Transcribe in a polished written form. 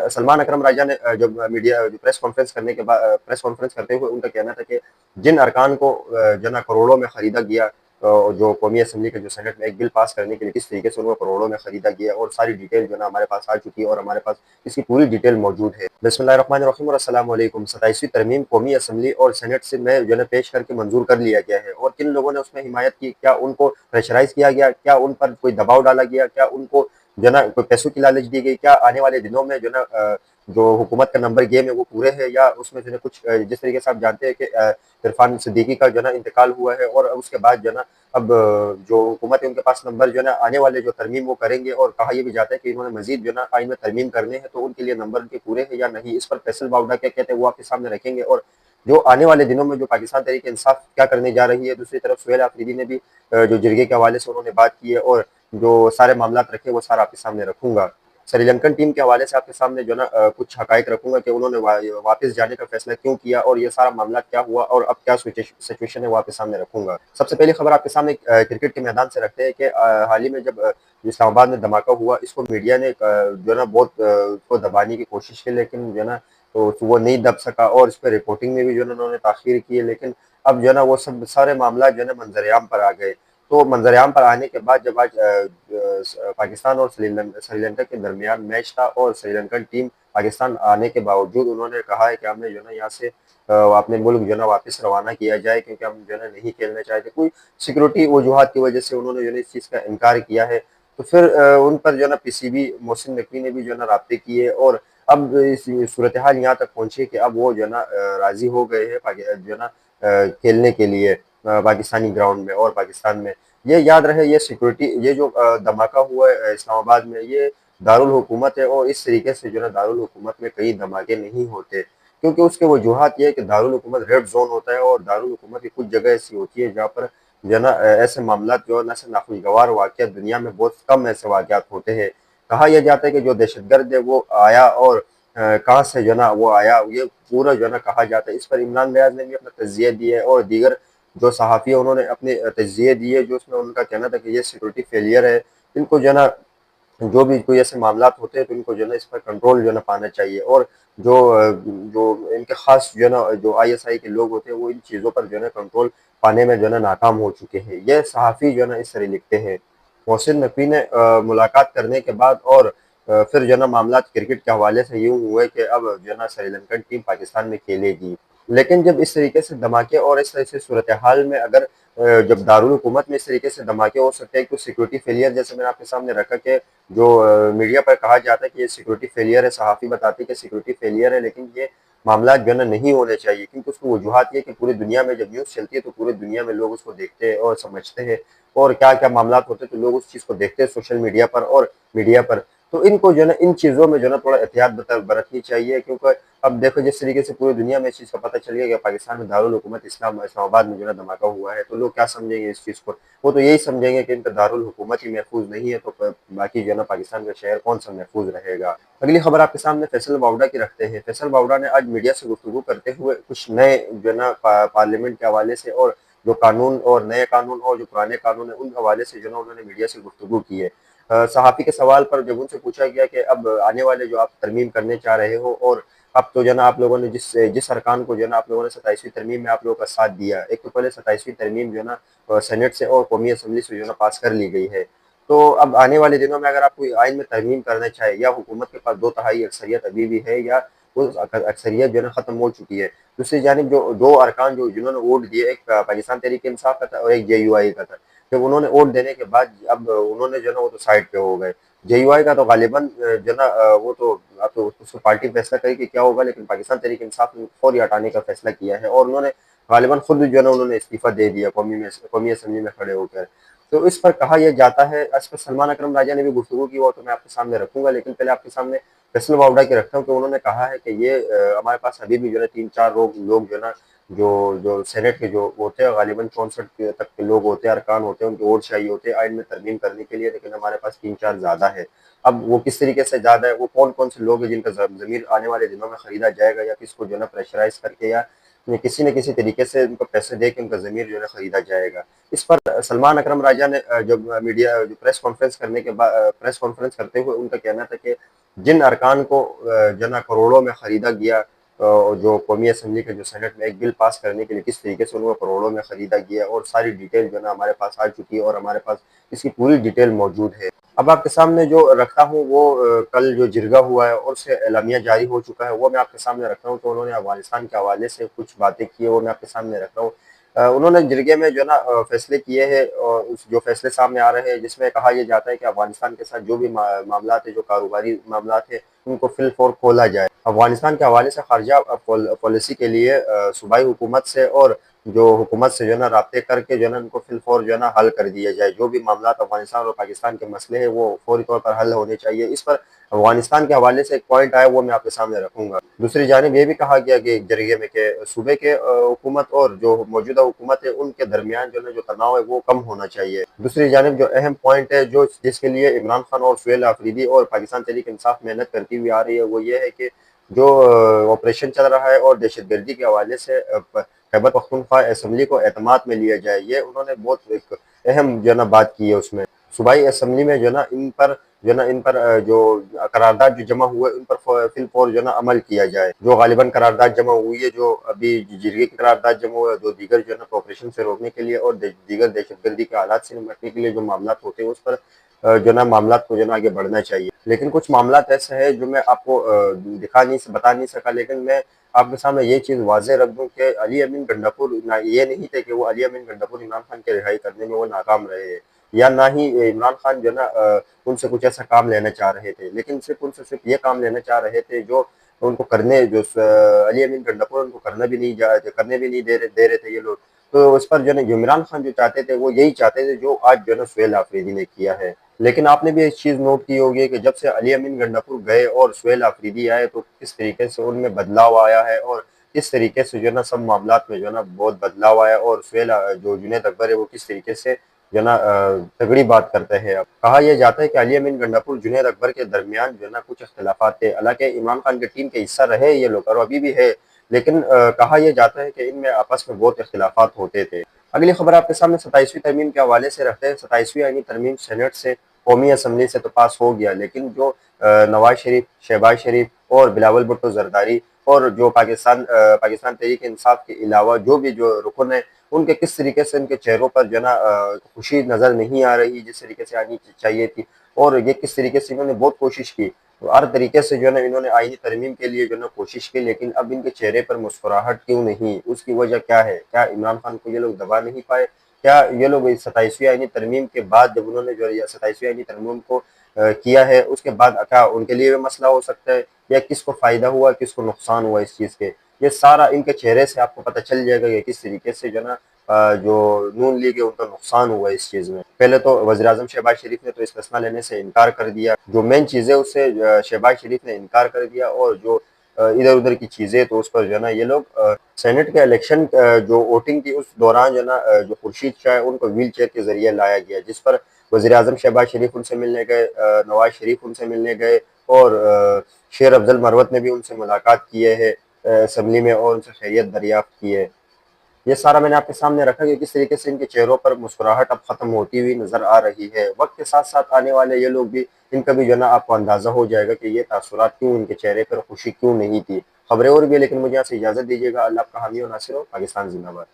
सलमान अकरम राजा ने जब मीडिया जो प्रेस कॉन्फ्रेंस करते हुए उनका कहना था कि जिन अरकान को जो ना करोड़ों में खरीदा गया, जो कौमी असम्बली के जो सेनेट में एक बिल पास करने के लिए किस तरीके से उनको करोड़ों में खरीदा गया, और सारी डिटेल जो ना हमारे पास आ चुकी है और हमारे पास इसकी पूरी डिटेल मौजूद है। बिस्मिल्लाहिर्रहमानिर्रहीम और अस्सलाम वालेकुम। 27वीं तरमीम कौमी असम्बली और सेनेट से में जो है पेश करके मंजूर कर लिया गया है, और किन लोगों ने उसमें हिमायत की, क्या उनको प्रेशराइज किया गया, क्या उन पर कोई दबाव डाला गया, क्या उनको जो ना कोई पैसों की लालच दी गई, क्या आने वाले दिनों में जो ना जो हुकूमत का नंबर गेम है वो पूरे है, या उसमें जो है कुछ जिस तरीके से आप जानते हैं कि इरफान सिद्दीकी का जो ना इंतकाल हुआ है, और उसके बाद जो ना अब जो हुकूमत है उनके पास नंबर जो ना आने वाले जो तरमीम वो करेंगे, और कहा यह भी जाता है कि इन्होंने मजीद जो ना आइन में तरमीम करने हैं, तो उनके लिए नंबर उनके पूरे हैं या नहीं, इस पर फैसल बाउडा क्या कहते हैं वो आपके सामने रखेंगे। और जो आने वाले दिनों में जो पाकिस्तान तहरीक इंसाफ क्या करने जा रही है, दूसरी तरफ सुहेल आफरीदी ने भी जो जिरगे के हवाले से उन्होंने बात की है, और जो सारे मामला रखे वो सारा आपके सामने रखूंगा। श्रीलंकन टीम के हवाले से आपके सामने जो ना कुछ हकायक रखूंगा कि उन्होंने वापस जाने का फैसला क्यों किया, और ये सारा मामला क्या हुआ, और अब क्या सिचुएशन है वो आपके सामने रखूंगा। सबसे पहली खबर आपके सामने क्रिकेट के मैदान से रखते हैं कि हाल ही में जब इस्लामाबाद में धमाका हुआ, इसको मीडिया ने जो ना बहुत उसको दबाने की कोशिश की, लेकिन जो ना तो वो नहीं दब सका, और इस पर रिपोर्टिंग में भी जो है उन्होंने ताखीर की है। लेकिन अब जो है ना वो सब सारे मामला जो है ना मंजरेआम पर आ गए। तो मंजरेआम पर आने के बाद जब आज पाकिस्तान और श्रीलंका के दरमियान मैच था, और श्रीलंकन टीम पाकिस्तान आने के बावजूद उन्होंने कहा है कि हमें जो है ना यहाँ से अपने मुल्क जो है ना वापस रवाना किया जाए, क्योंकि हम जो है ना नहीं खेलना चाहते, कोई सिक्योरिटी वजूहात की वजह से उन्होंने जो है इस चीज़ का इनकार किया है। तो फिर उन पर जो है ना पीसीबी मोहसिन नकवी ने भी जो है ना राब्ते किए, और अब इस सूरत हाल यहाँ तक पहुंची कि अब वो जो है ना राजी हो गए हैं जो है ना खेलने के लिए पाकिस्तानी ग्राउंड में और पाकिस्तान में। ये याद रहे, ये सिक्योरिटी, ये जो धमाका हुआ है इस्लामाबाद में, ये दारुल हुकूमत है, और इस तरीके से जो है दारुल हुकूमत में कई धमाके नहीं होते, क्योंकि उसके वजूहात ये है कि दारुल हुकूमत रेड जोन होता है, और दारुल हुकूमत की कुछ जगह ऐसी होती है जहाँ पर जो है ना ऐसे मामला जो है ना से नाखुशगवार वाक़यात दुनिया में बहुत कम ऐसे वाक़यात होते हैं। कहा यह जाता है कि जो दहशतगर्द है वो आया, और कहाँ से जो है ना वो आया, ये पूरा जो है ना कहा जाता है। इस पर इमरान रियाज ने भी अपना तज्जिया दिया है, और दीगर जो सहाफ़ी है उन्होंने अपने तज्जिए दिए, जो उसमें उनका कहना था कि ये सिक्योरिटी फेलियर है, इनको जो है ना जो भी कोई ऐसे मामला होते हैं तो इनको जो है ना इस पर कंट्रोल जो है ना पाना चाहिए, और जो इनके खास जो है ना जो आईएसआई के लोग होते हैं वो इन चीज़ों पर जो है ना कंट्रोल पाने में जो है ना नाकाम हो चुके हैं। ये सहाफ़ी जो है ना इस तरह लिखते हैं। मोहसिन नकवी ने मुलाकात करने के बाद, और फिर जो है ना मामला क्रिकेट के हवाले से यूँ हुए कि अब जो है ना श्रीलंकन टीम पाकिस्तान में खेलेगी। लेकिन जब इस तरीके से धमाके और इस तरह से सूरत हाल में अगर जब दारुल हुकूमत में इस तरीके से धमाके हो सकते हैं, तो सिक्योरिटी फेलियर जैसे मैंने आपके सामने रखा कि जो मीडिया पर कहा जाता है कि ये सिक्योरिटी फेलियर है, सहाफ़ी बताते हैं कि सिक्योरिटी फेलियर है, लेकिन ये मामला जो है ना नहीं होने चाहिए, क्योंकि उसकी वजूहत ये कि पूरी दुनिया में जब न्यूज़ चलती है तो पूरी दुनिया में लोग उसको देखते हैं और समझते हैं, और क्या क्या मामला होते हैं तो लोग उस चीज़ को देखते हैं सोशल मीडिया पर और मीडिया पर। तो इनको जो है ना इन चीज़ों में जो है ना थोड़ा एहतियात बरतनी चाहिए, क्योंकि अब देखो जिस तरीके से पूरी दुनिया में इस चीज़ का पता चल गया कि पाकिस्तान में दारुल हुकूमत इस्लामाबाद में जो है ना धमाका हुआ है, तो लोग क्या समझेंगे इस चीज़ को? वो तो यही समझेंगे कि इनका दारुल हुकूमत ही महफूज नहीं है, तो बाकी जो है ना पाकिस्तान का शहर कौन सा महफूज रहेगा। अगली खबर आपके सामने फैसल बावड़ा की रखते हैं। फैसल बावड़ा ने आज मीडिया से गुफ्तगू करते हुए कुछ नए जो है ना पार्लियामेंट के हवाले से, और जो कानून और नए कानून और जो पुराने कानून है उन हवाले से जो है ना उन्होंने मीडिया से गुफ्तगू की है। सहाफ़ी के सवाल पर जब उनसे पूछा गया कि अब आने वाले जो आप तरमीम करने चाह रहे हो, और अब तो जो है ना आप लोगों ने जिस जिस अरकान को जो है ना आप लोगों ने 27वीं तरमीम में आप लोगों का साथ दिया, एक तो पहले 27वीं तरमीम जो है ना सेनेट से और कौमी असम्बली से जो है ना पास कर ली गई है, तो अब आने वाले दिनों में अगर आप कोई आइन में तरमीम करना चाहे, या हुकूमत के पास 2/3 अक्सरियत अभी भी है, या वो अक्सरियत जो है ना ख़त्म हो चुकी है। दूसरी जानिब जो दो अरकान जो जिन्होंने वोट दिए, एक पाकिस्तान तहरीक इंसाफ का था और एक जेयूआई का था, जब उन्होंने वोट देने के बाद अब उन्होंने जो है ना वो तो साइड पे हो गए। जेयूआई का तो गालिबन जो है ना वो तो अब तो उसको पार्टी फैसला करेगी क्या होगा, लेकिन पाकिस्तान तहरीक इंसाफ ने फौरी हटाने का फैसला किया है, और उन्होंने गालिबन खुद जो है ना उन्होंने इस्तीफा दे दिया कौमी असम्बली में खड़े होकर। तो इस पर कहा यह जाता है, इस पर सलमान अकरम राजा ने भी गुफ्तगू की, वो तो मैं आपके सामने रखूंगा, लेकिन पहले आपके सामने फैसल बावड़ा की रखता हूँ कि उन्होंने कहा है कि ये हमारे पास अभी भी जो है 3-4 लोग जो है ना जो जो सेनेट के जो होते हैं गालिबन 64 तक के लोग होते हैं, अरकान होते हैं, उनके वोट चाहिए होते हैं आइन में तरमीम करने के लिए, लेकिन हमारे पास 3-4 ज़्यादा है। अब वो किस तरीके से ज़्यादा है, वो कौन कौन से लोग हैं जिनका ज़मीर आने वाले दिनों में ख़रीदा जाएगा, या किसको जो है ना प्रेशराइज करके, या کسی نہ کسی طریقے سے ان کو پیسے دے کے ان کا ضمیر جو ہے خریدا جائے گا۔ اس پر سلمان اکرم راجہ نے جب میڈیا جو پریس کانفرنس کرنے کے بعد پریس کانفرنس کرتے ہوئے ان کا کہنا تھا کہ جن ارکان کو جو ہے نا کروڑوں میں خریدا گیا، جو قومی اسمبلی کے جو سینٹ میں ایک بل پاس کرنے کے لیے کس طریقے سے ان کو کروڑوں میں خریدا گیا، اور ساری ڈیٹیل جو ہے نا ہمارے پاس آ چکی ہے اور ہمارے پاس اس کی پوری ڈیٹیل موجود ہے۔ اب آپ کے سامنے جو رکھتا ہوں وہ کل جو جرگہ ہوا ہے اور اس سے اعلامیہ جاری ہو چکا ہے وہ میں آپ کے سامنے رکھ رہا ہوں۔ تو انہوں نے افغانستان کے حوالے سے کچھ باتیں کی ہے وہ میں آپ کے سامنے رکھ رہا ہوں۔ انہوں نے جرگے میں جو ہے نا فیصلے کیے ہیں، اور جو فیصلے سامنے آ رہے ہیں جس میں کہا یہ جاتا ہے کہ افغانستان کے ساتھ جو بھی معاملات ہیں، جو کاروباری معاملات ہیں، ان کو فی الفور کھولا جائے۔ افغانستان کے حوالے سے خارجہ پالیسی کے لیے صوبائی حکومت سے اور جو حکومت سے جو ہے نا رابطے کر کے جو ہے نا ان کو فی الفور جو ہے نا حل کر دیا جائے۔ جو بھی معاملات افغانستان اور پاکستان کے مسئلے ہیں وہ فوری طور پر حل ہونے چاہیے۔ اس پر افغانستان کے حوالے سے ایک پوائنٹ آیا وہ میں آپ کے سامنے رکھوں گا۔ دوسری جانب یہ بھی کہا گیا کہ جرگے میں کہ صوبے کے حکومت اور جو موجودہ حکومت ہے ان کے درمیان جو ہے جو تناؤ ہے وہ کم ہونا چاہیے۔ دوسری جانب جو اہم پوائنٹ ہے جس کے لیے عمران خان اور سہیل آفریدی اور پاکستان تحریک انصاف محنت کرتی ہوئی آ رہی ہے وہ یہ ہے کہ جو آپریشن چل رہا ہے اور دہشت گردی کے حوالے سے خیبر پختونخوا اسمبلی کو اعتماد میں لیا جائے۔ یہ انہوں نے بہت ایک اہم جو ہے نا بات کی ہے اس میں۔ صوبائی اسمبلی میں جو ہے نا ان پر جو قرارداد جو جمع ہوئے ان پر فی الفور جو ہے نا عمل کیا جائے۔ جو غالباً قرارداد جمع ہوئی ہے، جو ابھی جرگے کی قرارداد جمع ہوئے، جو دیگر جو ہے نا کوپریشن سے روکنے کے لیے اور دیگر دہشت گردی کے حالات سے نمٹنے کے لیے جو معاملات ہوتے ہیں اس پر جو ہے نا معاملات کو جو ہے نا آگے بڑھنا چاہیے۔ لیکن کچھ معاملات ایسے ہیں جو میں آپ کو بتا نہیں سکا، لیکن میں آپ کے سامنے یہ چیز واضح رکھ دوں کہ علی امین گنڈاپور یہ نہیں تھے کہ وہ علی امین گنڈاپور عمران خان کے رہائی کرنے میں وہ ناکام رہے ہیں، یا نہ ہی عمران خان جو ہے نا ان سے کچھ ایسا کام لینا چاہ رہے تھے، لیکن ان سے صرف یہ کام لینا چاہ رہے تھے جو ان کو کرنے جو علی امین گنڈاپور ان کو کرنے بھی نہیں دے رہے تھے یہ لوگ۔ تو اس پر جو ہے نا عمران خان جو چاہتے تھے وہ یہی چاہتے تھے جو آج جو ہے نا سہیل آفریدی نے کیا ہے۔ لیکن آپ نے بھی ایک چیز نوٹ کی ہوگی کہ جب سے علی امین گنڈاپور گئے اور سہیل آفریدی آئے تو کس طریقے سے ان میں بدلاؤ آیا ہے، اور کس طریقے سے جو ہے نا سب معاملات میں جو ہے نا بہت بدلاؤ آیا، اور سہیل جو جنید اکبر ہے وہ کس طریقے سے جو ہے نا تگڑی بات کرتے ہیں۔ اب کہا یہ جاتا ہے کہ علی امین گنڈاپور جنید اکبر کے درمیان جو ہے نا کچھ اختلافات تھے، حالانکہ عمران خان کے ٹیم کے حصہ رہے یہ لوگ اور ابھی بھی ہے، لیکن کہا یہ جاتا ہے کہ ان میں آپس میں بہت اختلافات ہوتے تھے۔ اگلی خبر آپ کے سامنے 27ویں ترمیم کے حوالے سے رکھتے ہیں۔ 27ویں آئینی ترمیم سینٹ سے قومی اسمبلی سے تو پاس ہو گیا، لیکن جو نواز شریف، شہباز شریف اور بلاول بھٹو زرداری اور جو پاکستان تحریک انصاف کے علاوہ جو بھی جو رکن ہیں ان کے کس طریقے سے ان کے چہروں پر جو ہے نا خوشی نظر نہیں آ رہی جس طریقے سے آنی چاہیے تھی، اور یہ کس طریقے سے انہوں نے بہت کوشش کی، ہر طریقے سے جو ہے نا انہوں نے آئینی ترمیم کے لیے جو ہے نا کوشش کی، لیکن اب ان کے چہرے پر مسکراہٹ کیوں نہیں؟ اس کی وجہ کیا ہے؟ کیا عمران خان کو یہ لوگ دبا نہیں پائے؟ کیا یہ لوگ 27ویں آئینی ترمیم کے بعد جب انہوں نے جو 27ویں آئینی ترمیم کو کیا ہے اس کے بعد کیا ان کے لیے بھی مسئلہ ہو سکتا ہے، یا کس کو فائدہ ہوا کس کو نقصان ہوا اس چیز کے؟ یہ سارا ان کے چہرے سے آپ کو پتہ چل جائے گا کہ کس طریقے سے جو ہے نا جو نون لیگ ہے ان کا نقصان ہوا اس چیز میں۔ پہلے تو وزیراعظم شہباز شریف نے تو استثنا لینے سے انکار کر دیا، جو مین چیز ہے اس سے شہباز شریف نے انکار کر دیا، اور جو ادھر ادھر کی چیزیں تو اس پر جو ہے نا یہ لوگ سینٹ کے الیکشن جو ووٹنگ تھی اس دوران جو ہے نا جو خورشید شاہ ان کو ویل چیئر کے ذریعے لایا گیا، جس پر وزیر اعظم شہباز شریف ان سے ملنے گئے، نواز شریف ان سے ملنے گئے، اور شیر افضل مروت نے بھی ان سے ملاقات کی ہے اسمبلی میں اور ان سے خیریت دریافت کی ہے۔ یہ سارا میں نے آپ کے سامنے رکھا کہ کس طریقے سے ان کے چہروں پر مسکراہٹ اب ختم ہوتی ہوئی نظر آ رہی ہے۔ وقت کے ساتھ ساتھ آنے والے یہ لوگ بھی ان کا بھی جو ہے نا آپ کو اندازہ ہو جائے گا کہ یہ تاثرات کیوں ان کے چہرے پر خوشی کیوں نہیں تھی۔ خبریں اور بھی ہے لیکن مجھے یہاں سے اجازت دیجیے گا۔ اللہ آپ کا حامی و ناصر ہو۔ پاکستان زندہ باد۔